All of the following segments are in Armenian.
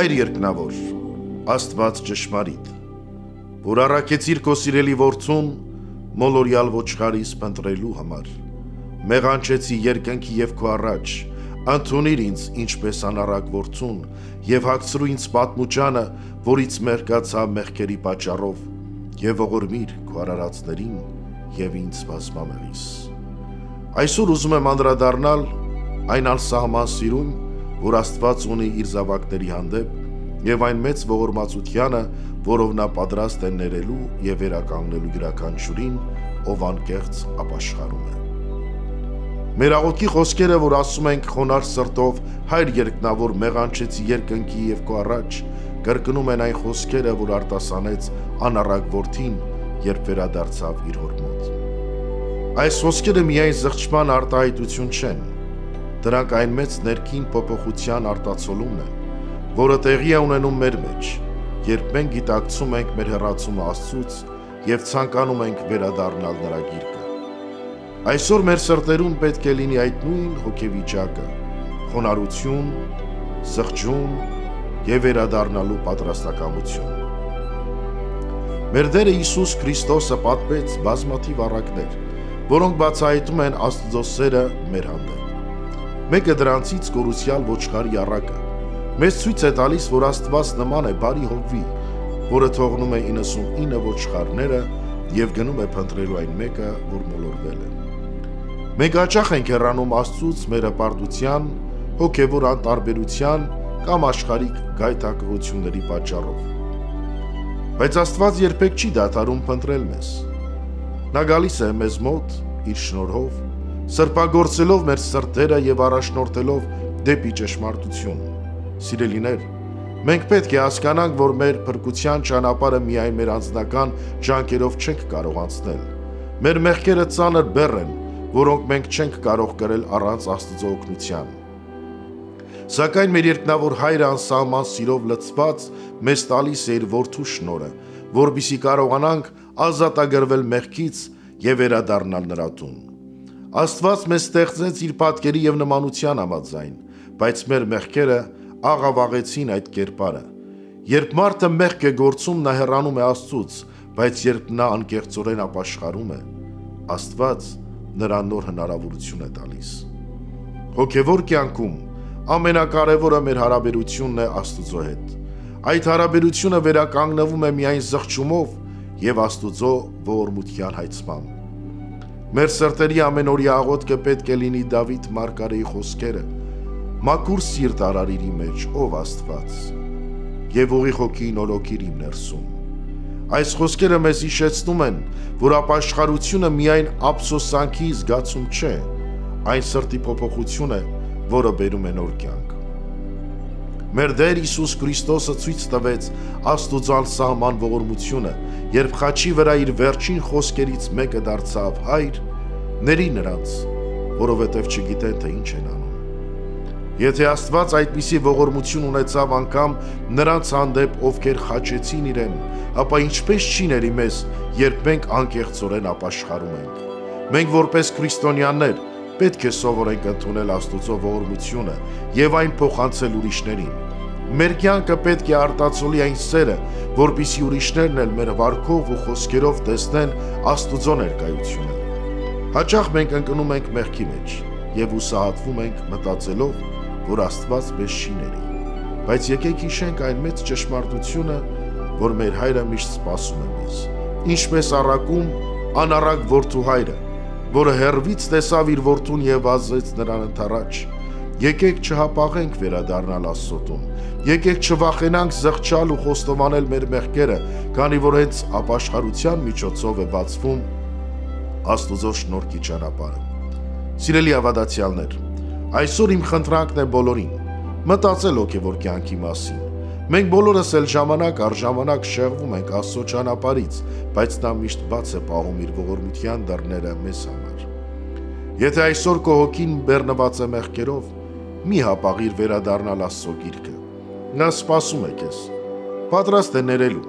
Հայր երկնավոր, Աստված ճշմարիտ, որ առաքեցիր քո սիրելի որդուն մոլորյալ ոչխարից փնտրելու համար, մեղանչեցի երկնքի եւ քո առաջ, ընդունիր ինձ ինչպես անառակ որդուն եւ հագցրու ինձ պատմուճանը, որից մեղքացա մեղքերի պատճառով, եւ ողորմիր քո արարածներին եւ ինձ բազմամեղիս։ Այսօր ուզում եմ անդրադառնալ այն անսահման սիրուն, որ Աստված ունի իր զավակների հանդեպ եւ այն մեծ ողորմածությանը, որով նա պատրաստ է ներելու եւ վերականգնելու յուրաքանչյուրին, ով անկեղծ ապաշխարում է։ Մեր աղոթքի խոսքերը, որ ասում ենք խոնարհ սրտով, Հայր երկնավոր, մեղանչեցի երկնքի եւ քո առաջ, կրկնում են այն խոսքերը, որ արտասանեց անառակ որդին, երբ վերադարձավ իր հոր մոտ։ Այս խոսքերը միայն զղջման արտահայտություն չեն, դրանք այն մեծ ներքին փոփոխության արտացոլումն են, որը տեղի է ունենում մեր մեջ, երբ մենք գիտակցում ենք մեր հեռացումը Աստծուց եւ ցանկանում ենք վերադառնալ նրա գիրկը։ Այսօր մեր սրտերում պետք է լինի այդ նույն հոգեվիճակը՝ խոնարհություն, զղջում եւ վերադառնալու պատրաստակամություն։ Մեր Տեր Հիսուս Քրիստոսը պատմեց բազմաթիվ առակներ, որոնք բացահայտում են Աստծո սերը մեր հանդեպ։ Մեկը դրանցից կորուսյալ ոչխարի առակը մեզ ցույց է տալիս, որ Աստված նման է բարի հովվի, որը թողնում է 99 ոչխարները եւ գնում է փնտրելու այն մեկը, որ մոլորվել է։ Մենք հաճախ ենք հեռանում Աստծուց մեր հպարտության, հոգեվոր անտարբերության կամ աշխարհիկ գայթակղությունների պատճառով։ Բայց Աստված երբեք չի դադարում փնտրել մեզ։ Նա գալիս է մեզ մոտ իր շնորհով, սրբագործելով մեր սրտերը եւ առաջնորդելով դեպի ճշմարտություն։ Սիրելիներ, մենք պետք է հասկանանք, որ մեր փրկության ճանապարհը միայն մեր անձնական ջանքերով չենք կարող անցնել։ Մեր մեղքերը ծանր բեռ են, որոնք մենք չենք կարող կրել առանց Աստծո օգնության։ Սակայն մեր երկնավոր Հայրը անսահման սիրով լցված մեզ տալիս է իր որդու շնորհը, որպեսզի կարողանանք ազատագրվել մեղքից եւ վերադառնալ նրա տուն։ Աստված մեզ ստեղծեց իր պատկերի եւ նմանության համաձայն, բայց մեր մեղքերը աղավաղեցին այդ կերպարը։ Երբ մարդը մեղք է գործում, նա հեռանում է Աստծուց, բայց երբ նա անկեղծորեն ապաշխարում է, Աստված նրան նոր հնարավորություն է տալիս։ Հոգևոր կյանքում ամենակարևորը մեր հարաբերությունն է Աստծո հետ։ Այդ հարաբերությունը վերականգնվում է միայն զղջումով եւ Աստծո ողորմության հայցմամբ։ Մեր սրտերի ամենօրյա աղոթքը պետք է լինի Դավիթ մարգարեի խոսքերը. «Մաքուր սիրտ արար իրի մեջ, ով Աստված, եւ ուղիղ հոգի նորոգիր իմ ներսում»։ Այս խոսքերը մեզ հիշեցնում են, որ ապաշխարությունը միայն ափսոսանքի զգացում չէ, այն սրտի փոփոխություն է, որը բերում է նոր կյանք։ Մեր Տեր Հիսուս Քրիստոսը ցույց տվեց Աստծո անսահման ողորմությունը, երբ խաչի վրա իր վերջին խոսքերից մեկը դարձավ. «Հայր, ների նրանց, որովհետև չգիտեն, թե ինչ են անում»։ Եթե Աստված այդպիսի ողորմություն ունեցավ անգամ նրանց հանդեպ, ովքեր խաչեցին իրեն, ապա ինչպես չի ների մեզ, երբ մենք անկեղծորեն ապաշխարում ենք։ Մենք որպես քրիստոնյաներ պետք է սովորենք ընդունել Աստծո ողորմությունը եւ այն փոխանցել ուրիշներին։ Մեր կյանքը պետք է արտացոլի այն սերը, որպեսզի ուրիշներն էլ մեր վարքով ու խոսքերով տեսնեն Աստծո ներկայությունը։ Հաճախ մենք ընկնում ենք մեղքի մեջ եւ ուսահատվում ենք մտածելով, որ Աստված մեզ չի ների։ Բայց եկեք հիշենք այն մեծ ճշմարտությունը, որ մեր Հայրը միշտ սպասում է մեզ։ Ինչպես առակում անառակ որդու հայրը, որը հեռվից տեսավ իր որդուն եւ ազդեց նրան ընդառաջ։ Եկեք չհապաղենք վերադառնալ Աստծո տուն։ Եկեք չվախենանք զղջալ ու խոստովանել մեր մեղքերը, քանի որ հենց ապաշխարության միջոցով է բացվում Աստծո շնորհքի ճանապարհը։ Սիրելի ավադացյալներ, այսօր իմ խնդրանքն է բոլորին մտածել հոգևոր կյանքի մասին։ Մենք բոլորս էլ ժամանակ առ ժամանակ շեղվում ենք Աստծո ճանապարհից, բայց նա միշտ բաց է պահում իր ողորմության դռները մեզ համար։ Եթե այսօր քո հոգին բեռնված է մեղքերով, մի հապաղիր վերադառնալ Աստծո գիրկը։ Նա սպասում է քեզ, պատրաստ է ներելու,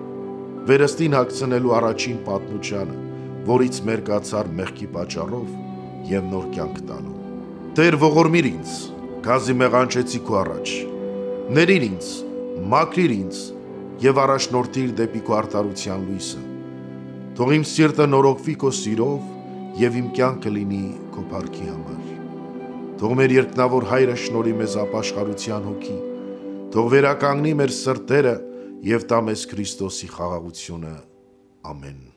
վերստին հագցնելու առաջին պատմուճանը, որից մերկացար մեղքի պատճառով եւ նոր կյանք տալու։ Տեր ողորմիր ինձ, քանզի մեղանչեցի քո առաջ։ Ների ինձ, մաքրիր ինձ եւ առաջնորդիր դեպի քո արդարության լույսը։ Թող իմ սիրտը նորոգվի քո սիրով եւ իմ կյանքը լինի քո փառքի համար։ Թող մեր երկնավոր Հայրը շնորհի մեզ ապաշխարության հոգի, թող վերականգնի մեր սրտերը եւ տա մեզ Քրիստոսի խաղաղությունը։ Ամեն։